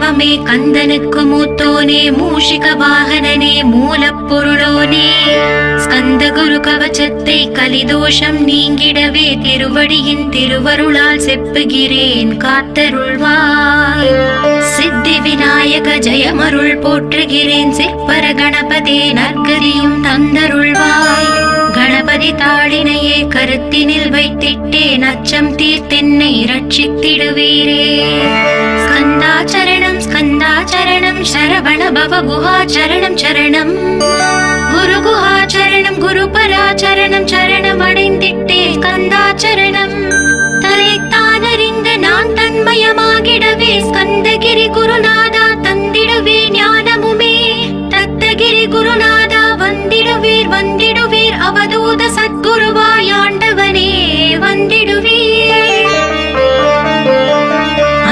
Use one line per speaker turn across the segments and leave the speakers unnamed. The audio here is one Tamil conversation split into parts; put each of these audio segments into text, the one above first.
தெய்வமே கந்தனுக்கு மூத்தோனே மூஷிக வாகனனே மூலப்பொருளோனே ஸ்கந்த குரு கவச்சத்தை கலிதோஷம் நீங்கிடவே திருவடியின் திருவருளால் செப்புகிறேன் காத்தருள்வாய். சித்தி விநாயக ஜெயமருள் போற்றுகிறேன் சிற்பர கணபதே நற்கதியும் தந்தருள்வாய். கணபதி தாளினையே கருத்தினில் வைத்திட்டேன் அச்சம் தீர்த்தென்னை ரட்சித்திடுவீரே. ஸ்கந்தாச்சரணம் ஸ்கந்தாச்சரணம் சரவண பவ குஹாச்சரணம் சரணம் குரு குஹாச்சரணம் குரு பராச்சரணம் சரணம் அடைந்திட்டே ஸ்கந்தாச்சரணம். தன்னைத்தானறிந்த நான் தன்மயமாகிடவே ஸ்கந்தகிரி குருநாதா தந்திடுவே ஞானமுமே. தத்தகிரி குருநாதா வந்திடுவீர் வந்திடுவீர் அவதூத சத்குருவாய் ஆண்டவனே வந்திடுவீர்.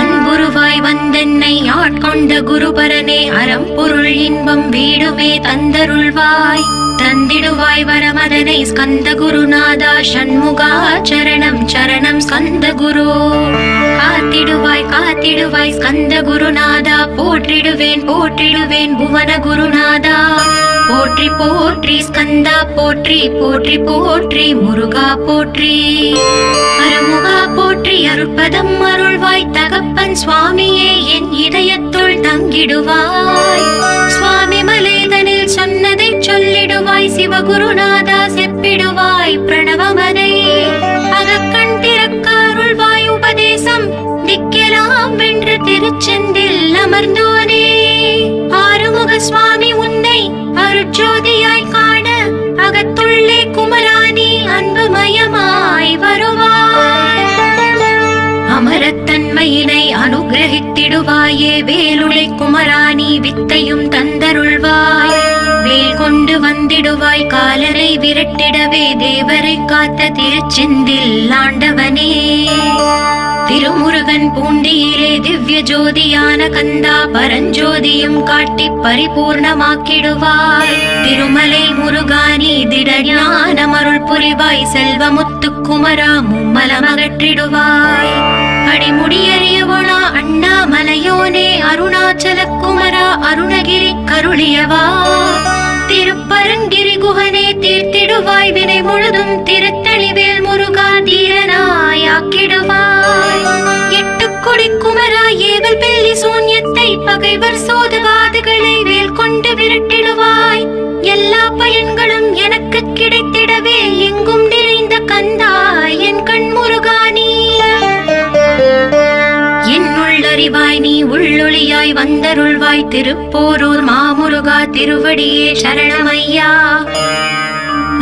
அன்புருவாய் வந்தென்னை ஆட்கொண்ட குருபரனே அறம்பொருள் இன்பம் வீடுமே தந்தருள்வாய். தந்திடுவாய் வரமதனை ஸ்கந்த குருநாதா ஷண்முகா சரணம் சரணம் ஸ்கந்த குரு. காத்திடுவாய் காத்திடுவாய் ஸ்கந்த குருநாதா போற்றிடுவேன் போற்றிடுவேன் புவன குருநாதா. போற்றி போற்றி ஸ்கந்தா போற்றி போற்றி போற்றி முருகா போற்றி. அருமுகா போற்றி அருட்பதம் அருள்வாய் தகப்பன் சுவாமியே என் இதயத்துள் தங்கிடுவாய். சுவாமி மலேதனில் சொன்னதை சொல்லிடுவாய் சிவகுருநாதா செப்பிடுவாய் பிரணவமதை. அகக்கண் திறக்க அருள்வாய் உபதேசம் திக்கெல்லாம் வென்று திருச்செந்தில் அமர்ந்தோனே. ஆறுமுக சுவாமி உன்னை அருட்ஜோதியாய் காண அகத்துள்ளே குமராணி அன்புமயமாய் வருவாய். அமரத்தன்மையினை அனுகிரகித்திடுவாயே வேலுளை குமராணி வித்தையும் தந்தருள்வாய். வேல் கொண்டு வந்திடுவாய் காலரை விரட்டிடவே தேவரை காத்த திருச்செந்தில் ஆண்டவனே. திருமுருகன் பூண்டியிலே திவ்ய ஜோதியான கந்தா பரஞ்சோதியும் காட்டி பரிபூர்ணமாக்கிடுவாய். திருமலை முருகானி திடஞானமருள் புரிவாய் செல்வமுத்து குமரா மும்மலமகற்றிடுவாய். அடிமுடியறியவளா அண்ணாமலையோனே அருணாச்சல குமரா அருணகிரி கருளியவா. திருப்பரங்கிரி குகனே தீர்த்திடுவாய் வினை முழுதும் திருத்தணிவேல் முருகா தீரனாய் ஆக்கிடுவாய். எட்டுக்குடி குமரா ஏவல் பில்லி சூன்யத்தை பகைவர் சோதவாதுகளை வேல் கொண்டு விரட்டிடுவாய். எல்லா பயன்களும் எனக்கு கிடைத்திடவே எங்கும் நிறைந்த கந்தா என் கண் முருகானி. என்னுள்ளறிவாய் நீ உள்ளொளியாய் வந்தருள்வாய் திருப்போரூர் மாமுருகா திருவடியே சரணமையா.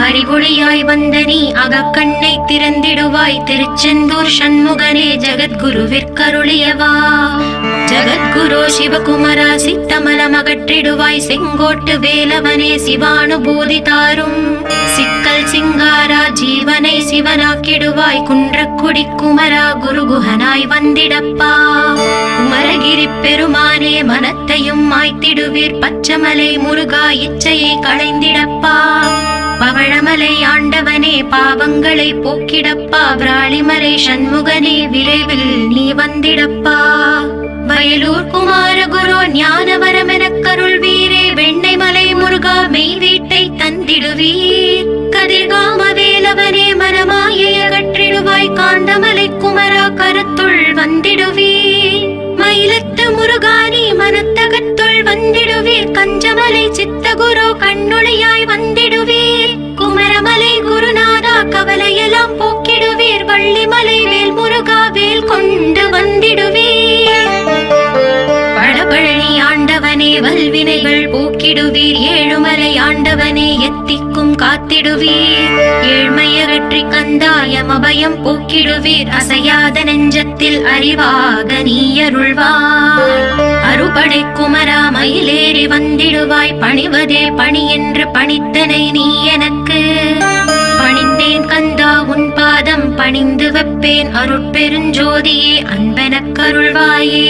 அறிவொளியாய் வந்த நீ அகக்கண்ணை திறந்திடுவாய் திருச்செந்தூர் ஷண்முகனே ஜகத்குருவிற்கருளியவா. ஜகத்குரு சிவகுமரா சித்தமலமகற்றிடுவாய் செங்கோட்டு வேலவனே சிவானுபூதி தாரும். சிக்கல் சிங்காரா ஜீவனை சிவனாக்கிடுவாய் குன்றக்குடி குமரா குருகுஹனாய் வந்திடப்பா. குமரகிரி பெருமானே மனத்தையும் மாய்த்திடுவீர் பச்சமலை முருகா இச்சையை களைந்திடப்பா. பவழமலை ஆண்டவனே பாவங்களை போக்கிடப்பா. விராளிமலை சண்முகனே விரைவில் நீ வந்திடப்பா. வயலூர் குமாரகுரு ஞானவரமெனக் கருள்வீரே. வெண்ணைமலை முருகா மெய் வீட்டை தந்திடுவீர். கதிர்காம வேலவனே மனமாயை அகற்றிடுவாய். காந்தமலை குமரா கருத்துள் வந்திடுவீர். மயிலத்து முருகானி மனத்தகத்துள் வந்திடுவீர். கஞ்சமலை சித்தகுரு கண்ணொளியாய் வந்திடுவீர். குமரமலை குருநாதா கவலையெல்லாம் போக்கிடுவீர். வள்ளிமலை வேல் முருகா வேல் கொண்டு வந்திடுவீர். பழபழனி ஆண்டவனே வல்வினைகள் போக்கிடுவீர். ஏழுமலை ஆண்டவனே எத்திக்கும் காத்திடுவீர். ஏழ்மையகற்றி கந்தாயம் அபயம் போக்கிடுவீர். அசையாத நெஞ்சத்தில் அறிவாக நீ அருள்வாய். அறுபடை குமரா மயிலேறி வந்திடுவாய். பணிவதே பணி என்று பணித்தனை நீ எனக்கு. பணிந்தேன் கந்தா உன் பாதம் பணிந்து வைப்பேன். அருட்பெருஞ்சோதியே அன்பெனக் கருள்வாயே.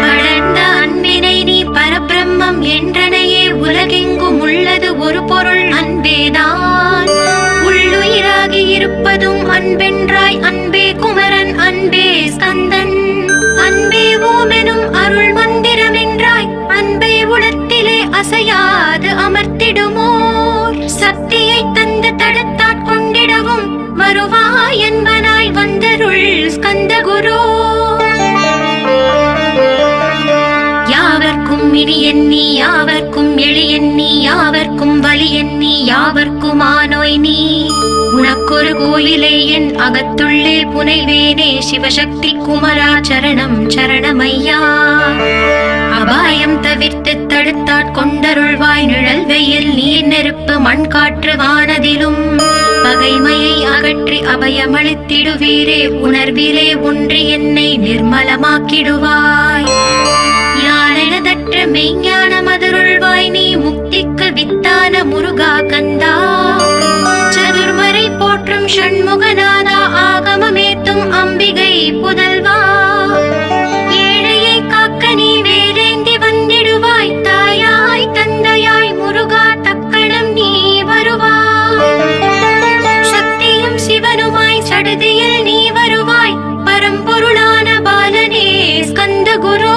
வளர்ந்த அன்பினை நீ பரபிரம்மம் என்றனையே. உலகெங்கும் உள்ளது ஒரு பொருள் அன்பேதான். உள்ளுயிராகி இருப்பதும் அன்பென்றாய். அன்பே குமரன் அன்பே ஸ்கந்தன் அன்பே ஓமெனும் அருள் மந்திரம் அசையாது அமர்த்திடுமோர் சக்தியை தந்து தடுத்தாற் கொண்டிடவும் வருவாய் என்பனாய் வந்தருள் ஸ்கந்த குரு. யாவர்க்கும் இனி எண்ணி யாவர்க்கும் எளி எண்ணி யாவர்க்கும் வலி எண்ணி யாவர்க்கும் ஆனோய் நீ உனக்கொரு கோயிலே என் அகத்துள்ளே புனைவேனே சிவசக்தி குமரா சரணம் சரணமையா. அபாயம் தவிர்த்து தடுத்தாற் கொண்டருள்வாய் நிழல் வெயில் நீர் நெருப்பு மண் காற்று வானதிலும் பகைமையை அகற்றி அபயமளித்திடுவீரே உணர்விலே ஒன்றி என்னை நிர்மலமாக்கிடுவாய். யானெனதற்ற மெய்ஞான மதுருள்வாய் நீ முக்திக்கு வித்தான முருகா கந்தா. சதுர்மறை போற்றும் ஷண்முகநாதா ஆகமமேத்தும் அம்பிகை புதல்வா. ஏழையை காக்க நீ வேலேந்தி வந்திடுவாய் தாயாய் தந்தையாய் முருகா தக்கணம் நீ வருவாய். சக்தியும் சிவனுமாய் சடுதியில் நீ வருவாய் பரம்பொருளான பாலனே ஸ்கந்த குரு.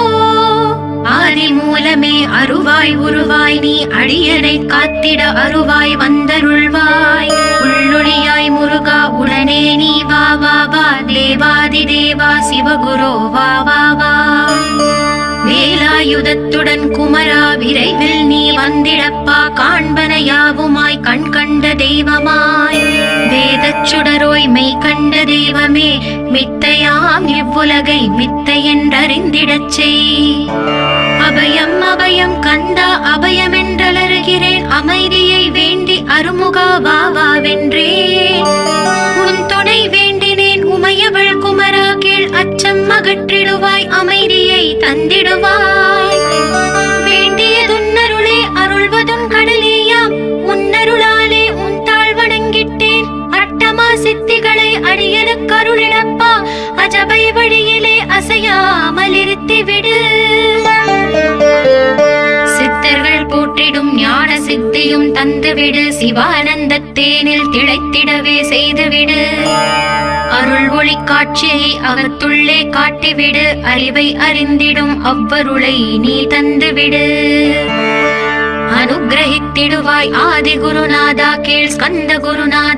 ஆதி மூலமே அருவாய் உருவாய் நீ அடியனை காத்திட அருவாய் வந்தருள்வாய். உள்ளொளியாய் முருகா உடனே நீ வா வா வா தேவாதி தேவா சிவகுரு வா வா வா. வேலாயுதத்துடன் குமரா விரைவில் நீ வந்திடப்பா காண்பன யாவுமாய் கண் கண்ட தெய்வமாய் வேதச் சுடரோய் மெய் கண்ட தெய்வமே மித்தையாம் இவ்வுலகை மித்தை என்றறிந்திடச் செய். அபயம் அபயம் கந்தா அபயம் என்றலறுகிறேன் அமைதியை வேண்டி அருமுகா வா வா வென்றேன். உன் துணை வேண்டினேன் உமையவள் குமரா கீழ் அச்சம் அகற்றிடுவாய் அமைதியை தந்திடுவாய். வேண்டியதுன்னருளே அருள்வதும் கடலேயாம் உன்னருளாலே உன் தாழ் வணங்கிட்டேன். அட்டமா சித்திகளை அடியனுக்கு அருளிடப்பா அஜபை வழியிலே அசையாமல் இருத்திவிடு. சித்தர்கள் போற்றிடும் ஞான சித்தியும் தந்துவிடு சிவானந்த தேனில் திளைத்திடவே செய்துவிடு. அருள் ஒளி காட்சியை அகத்துள்ளே காட்டிவிடு அறிவை அறிந்திடும் அவ்வருளை நீ தந்துவிடு. அனுக்கிரகித்திடுவாய் ஆதி குருநாதா கீழ் ஸ்கந்த குருநாதா.